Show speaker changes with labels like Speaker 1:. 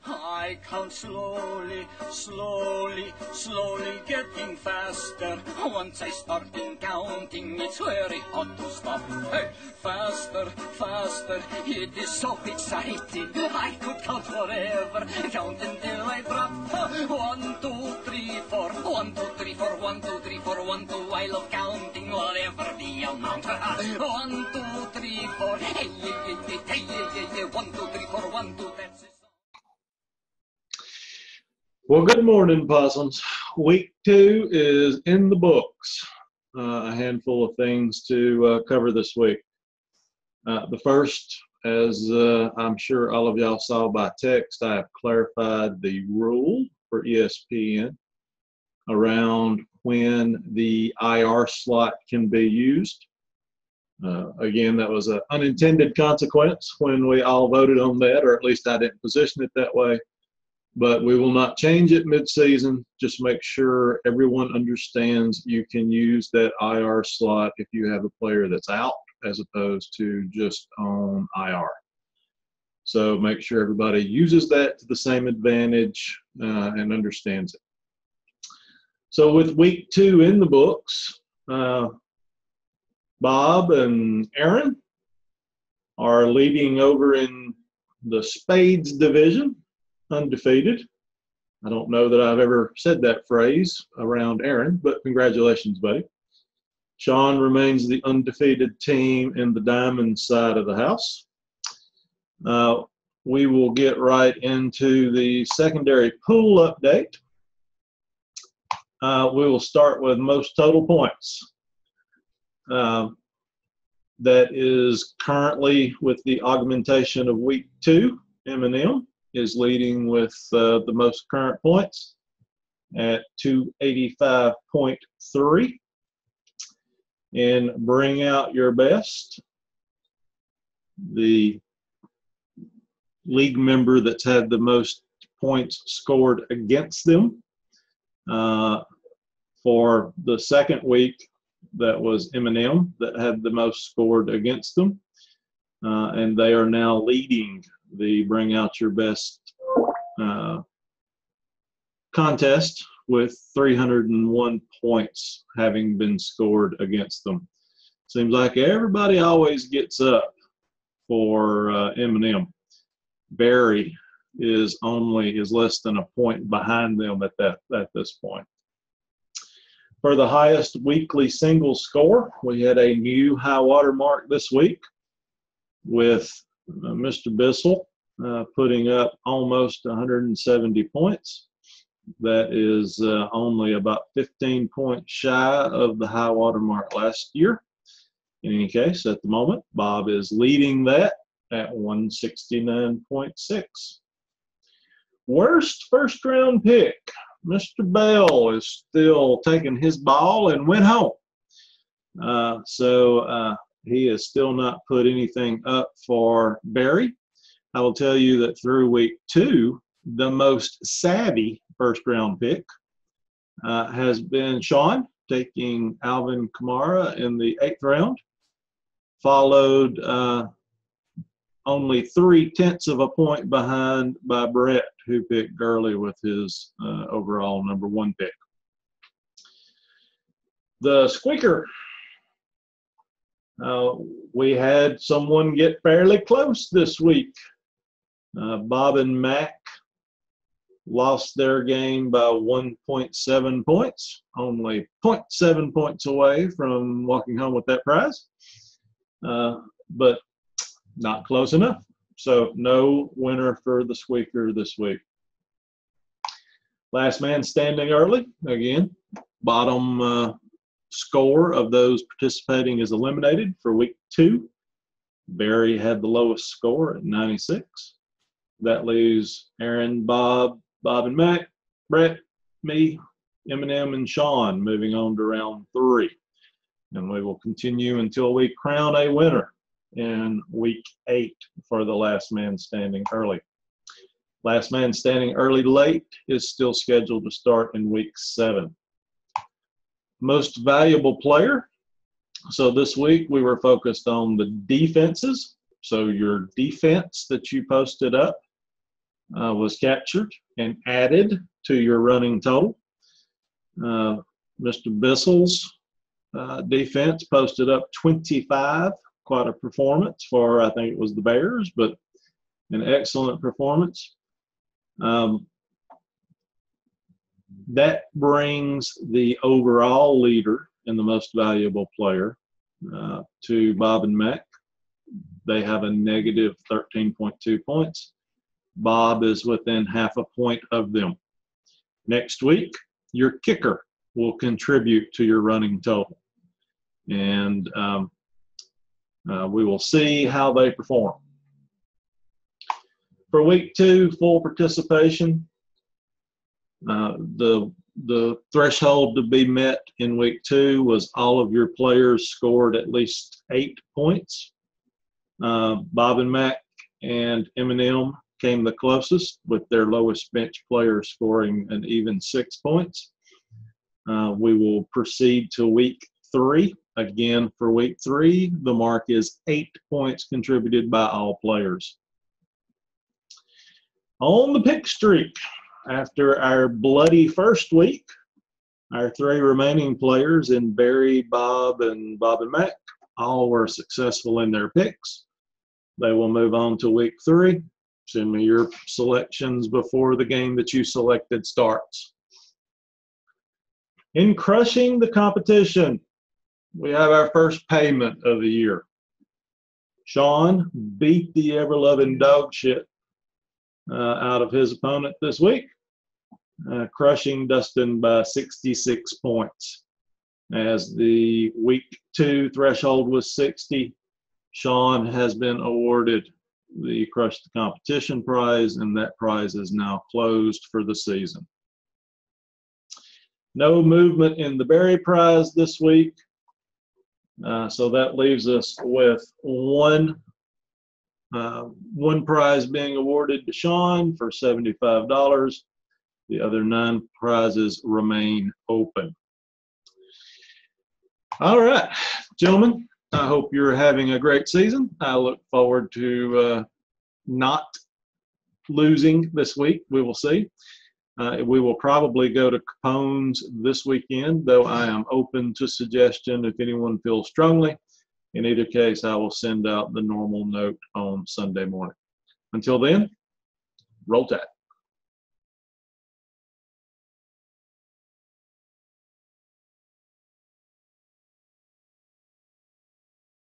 Speaker 1: I count slowly, slowly, slowly getting faster. Once I start counting, it's very hard to stop. Hey, faster, faster, it is so exciting. I could count forever, count until I drop. 1, 2, 3, 4, 1, 2, 3, 4, 1, 2, 3, 4, 1, 2. I love counting whatever the amount. 1, 2, 3, 4, hey, hey, hey, hey, hey, hey, 1, 2, 3, 4, 1, 2, that's it.
Speaker 2: Well, good morning, Possums. Week 2 is in the books. A handful of things to cover this week. The first, as I'm sure all of y'all saw by text, I have clarified the rule for ESPN around when the IR slot can be used. Again, that was an unintended consequence when we all voted on that, or at least I didn't position it that way. But we will not change it mid-season. Just make sure everyone understands you can use that IR slot if you have a player that's out as opposed to just on IR. So make sure everybody uses that to the same advantage and understands it. So with week 2 in the books, Bob and Aaron are leading over in the Spades division, undefeated. I don't know that I've ever said that phrase around Aaron, but congratulations, buddy. Sean remains the undefeated team in the diamond side of the house. We will get right into the secondary pool update. We will start with most total points. That is currently with the augmentation of week 2. M&M is leading with the most current points at 285.3. And bring out your best, the league member that's had the most points scored against them for the second week. That was M&M that had the most scored against them, and they are now leading the Bring Out Your Best contest with 301 points having been scored against them. Seems like everybody always gets up for M&M. Barry is less than a point behind them at this point. For the highest weekly single score, we had a new high water mark this week with Mr. Bissell putting up almost 170 points. That is only about 15 points shy of the high water mark last year. In any case, at the moment, Bob is leading that at 169.6. Worst first round pick. Mr. Bell is still taking his ball and went home. So he has still not put anything up for Barry. I will tell you that through week 2, the most savvy first round pick has been Sean, taking Alvin Kamara in the 8th round, followed only 0.3 of a point behind by Brett, who picked Gurley with his overall number 1 pick. The squeaker. We had someone get fairly close this week. Bob and Mac lost their game by 1.7 points, only 0.7 points away from walking home with that prize, but not close enough. So no winner for the squeaker this week. Last man standing early. Again, bottom score of those participating is eliminated for week 2. Barry had the lowest score at 96. That leaves Aaron, Bob and Mac, Brett, me, M&M, and Sean moving on to round 3. And we will continue until we crown a winner in week 8 for the last man standing early. Last man standing early late is still scheduled to start in week 7. Most valuable player. So this week we were focused on the defenses. So your defense that you posted up. was captured and added to your running total. Mr. Bissell's defense posted up 25, quite a performance for, I think it was the Bears, but an excellent performance. That brings the overall leader and the most valuable player to Bob and Mac. They have a negative 13.2 points. Bob is within half a point of them. Next week, your kicker will contribute to your running total. And we will see how they perform. For week 2, full participation. The threshold to be met in week 2 was all of your players scored at least 8 points. Bob and Mac and M&M came the closest, with their lowest bench player scoring an even 6 points. We will proceed to week 3. Again, for week 3, the mark is 8 points contributed by all players. On the pick streak, after our bloody first week, our 3 remaining players in Barry, Bob, and Mac all were successful in their picks. They will move on to week 3. Send me your selections before the game that you selected starts. In crushing the competition, we have our first payment of the year. Sean beat the ever-loving dog shit out of his opponent this week, crushing Dustin by 66 points. As the week 2 threshold was 60, Sean has been awarded the Crush the Competition prize, and that prize is now closed for the season. No movement in the Berry prize this week, so that leaves us with one prize being awarded to Sean for $75. The other 9 prizes remain open. All right, gentlemen, I hope you're having a great season. I look forward to not losing this week. We will see. We will probably go to Capone's this weekend, though I am open to suggestion if anyone feels strongly. In either case, I will send out the normal note on Sunday morning. Until then, roll tide.